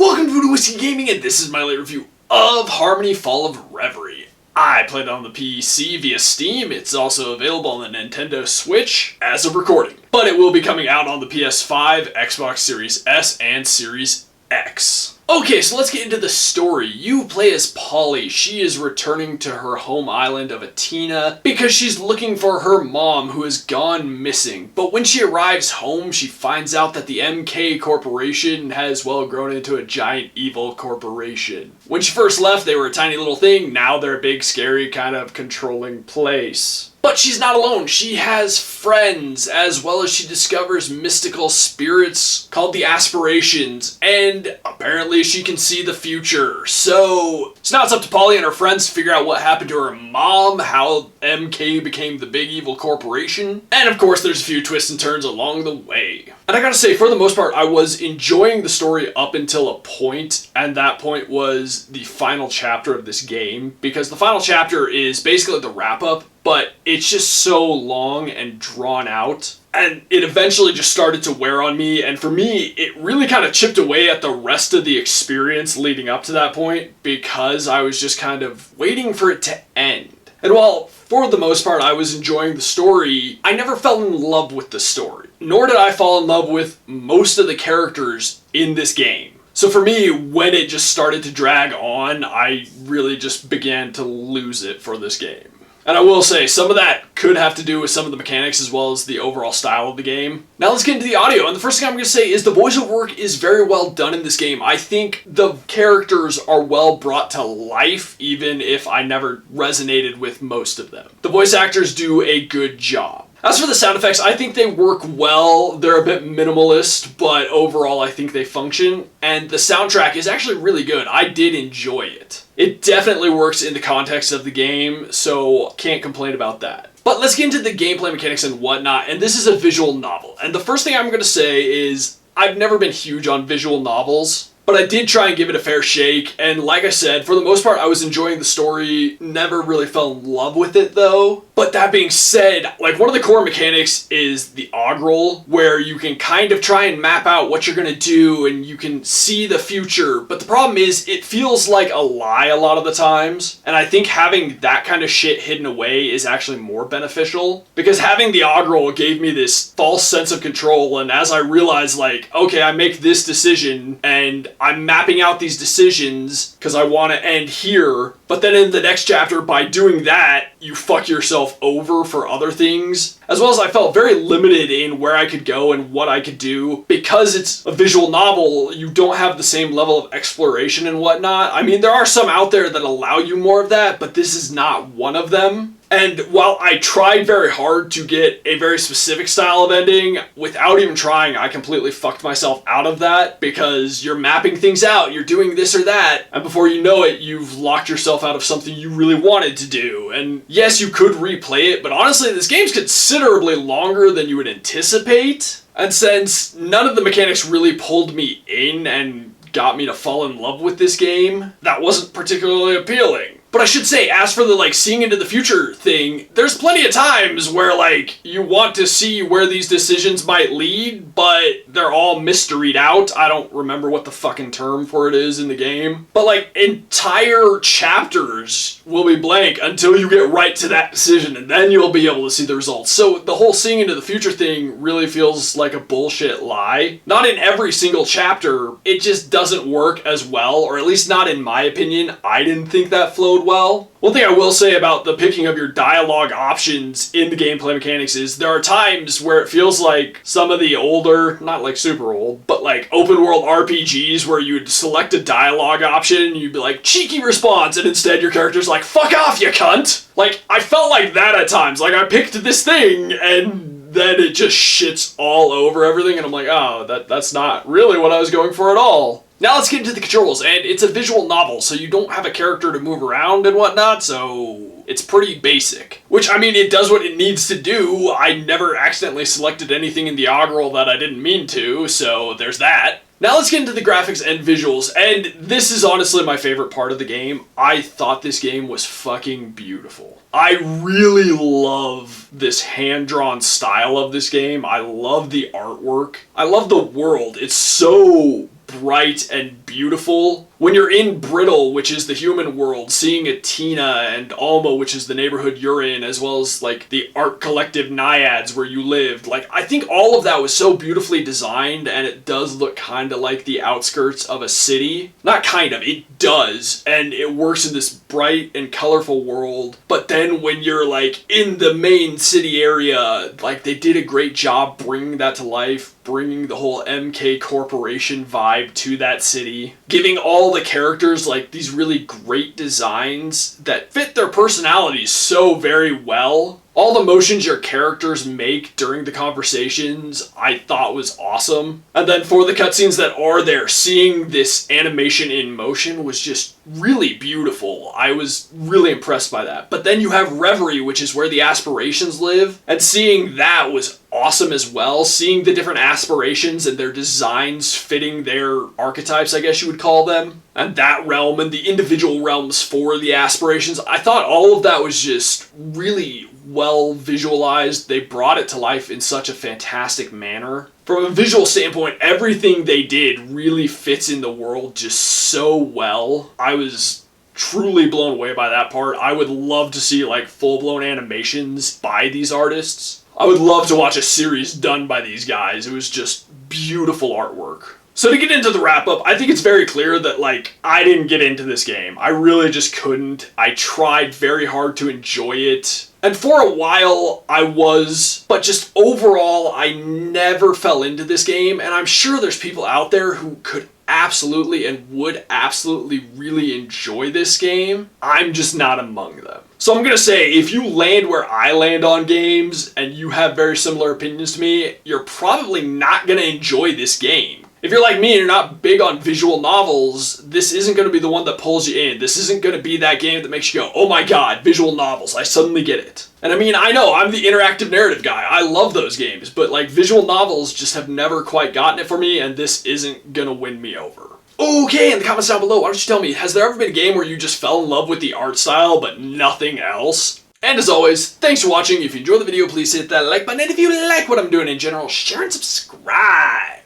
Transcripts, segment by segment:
Welcome to Voodoo Whiskey Gaming, and this is my late review of Harmony Fall of Reverie. I played it on the PC via Steam. It's also available on the Nintendo Switch as of recording. But it will be coming out on the PS5, Xbox Series S, and Series X. Okay, so let's get into the story. You play as Polly. She is returning to her home island of Atina because she's looking for her mom who has gone missing. But when she arrives home, she finds out that the MK Corporation has, well, grown into a giant evil corporation. When she first left, they were a tiny little thing. Now they're a big, scary, kind of controlling place. But she's not alone. She has friends, as well as she discovers mystical spirits called the Aspirations, and apparently she can see the future. So now it's up to Polly and her friends to figure out what happened to her mom, how MK became the big evil corporation, and of course there's a few twists and turns along the way. And I gotta say, for the most part, I was enjoying the story up until a point, and that point was the final chapter of this game, because the final chapter is basically the wrap-up, but it's just so long and drawn out. And it eventually just started to wear on me, and for me, it really kind of chipped away at the rest of the experience leading up to that point, because I was just kind of waiting for it to end. And while, for the most part, I was enjoying the story, I never fell in love with the story. Nor did I fall in love with most of the characters in this game. So for me, when it just started to drag on, I really just began to lose it for this game. And I will say, some of that could have to do with some of the mechanics as well as the overall style of the game. Now let's get into the audio, and the first thing I'm going to say is the voiceover work is very well done in this game. I think the characters are well brought to life, even if I never resonated with most of them. The voice actors do a good job. As for the sound effects, I think they work well. They're a bit minimalist, but overall I think they function. And the soundtrack is actually really good. I did enjoy it. It definitely works in the context of the game, so can't complain about that. But let's get into the gameplay mechanics and whatnot, and this is a visual novel. And the first thing I'm going to say is, I've never been huge on visual novels, but I did try and give it a fair shake, and like I said, for the most part I was enjoying the story, never really fell in love with it though. But that being said, like, one of the core mechanics is the augural, where you can kind of try and map out what you're gonna do and you can see the future, but the problem is it feels like a lie a lot of the times, and I think having that kind of shit hidden away is actually more beneficial, because having the augural gave me this false sense of control, and as I realized, like, okay, I make this decision and I'm mapping out these decisions because I want to end here, but then in the next chapter, by doing that, you fuck yourself over for other things. As well as I felt very limited in where I could go and what I could do. Because it's a visual novel, you don't have the same level of exploration and whatnot. I mean, there are some out there that allow you more of that, but this is not one of them. And while I tried very hard to get a very specific style of ending, without even trying, I completely fucked myself out of that, because you're mapping things out, you're doing this or that, and before you know it, you've locked yourself out of something you really wanted to do. And yes, you could replay it, but honestly, this game's considerably longer than you would anticipate. And since none of the mechanics really pulled me in and got me to fall in love with this game, that wasn't particularly appealing. But I should say, as for the, like, seeing into the future thing, there's plenty of times where, like, you want to see where these decisions might lead, but they're all mysteried out. I don't remember what the fucking term for it is in the game. But, like, entire chapters will be blank until you get right to that decision, and then you'll be able to see the results. So the whole seeing into the future thing really feels like a bullshit lie. Not in every single chapter. It just doesn't work as well, or at least not in my opinion. I didn't think that flowed well. One thing I will say about the picking of your dialogue options in the gameplay mechanics is there are times where it feels like some of the older, not like super old, but like open world RPGs where you'd select a dialogue option and you'd be like, cheeky response, and instead your character's like, fuck off, you cunt! Like, I felt like that at times. Like, I picked this thing and then it just shits all over everything, and I'm like, oh, that's not really what I was going for at all. Now let's get into the controls, and it's a visual novel, so you don't have a character to move around and whatnot, so it's pretty basic. Which, I mean, it does what it needs to do. I never accidentally selected anything in the augural that I didn't mean to, so there's that. Now let's get into the graphics and visuals, and this is honestly my favorite part of the game. I thought this game was fucking beautiful. I really love this hand-drawn style of this game. I love the artwork. I love the world. It's so bright and beautiful. When you're in Brittle, which is the human world, seeing Atina and Alma, which is the neighborhood you're in, as well as like the art collective Naiads where you lived, like I think all of that was so beautifully designed, and it does look kind of like the outskirts of a city. Not kind of, it does, and it works in this bright and colorful world. But then when you're like in the main city area, like they did a great job bringing that to life, bringing the whole MK Corporation vibe to that city, giving all the characters like these really great designs that fit their personalities so very well. All the motions your characters make during the conversations I thought was awesome. And then for the cutscenes that are there, seeing this animation in motion was just really beautiful. I was really impressed by that. But then you have Reverie, which is where the aspirations live, and seeing that was awesome as well. Seeing the different aspirations and their designs fitting their archetypes, I guess you would call them, and that realm and the individual realms for the aspirations, I thought all of that was just really well visualized. They brought it to life in such a fantastic manner. From a visual standpoint, everything they did really fits in the world just so well. I was truly blown away by that part. I would love to see like full-blown animations by these artists. I would love to watch a series done by these guys. It was just beautiful artwork. So to get into the wrap-up, I think it's very clear that, like, I didn't get into this game. I really just couldn't. I tried very hard to enjoy it. And for a while, I was, but just overall, I never fell into this game, and I'm sure there's people out there who could absolutely and would absolutely really enjoy this game. I'm just not among them. So I'm gonna say, if you land where I land on games, and you have very similar opinions to me, you're probably not gonna enjoy this game. If you're like me and you're not big on visual novels, this isn't going to be the one that pulls you in. This isn't going to be that game that makes you go, oh my god, visual novels, I suddenly get it. And I mean, I know, I'm the interactive narrative guy. I love those games, but like visual novels just have never quite gotten it for me, and this isn't going to win me over. Okay, in the comments down below, why don't you tell me, has there ever been a game where you just fell in love with the art style but nothing else? And as always, thanks for watching. If you enjoyed the video, please hit that like button, and if you like what I'm doing in general, share and subscribe.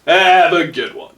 Have a good one.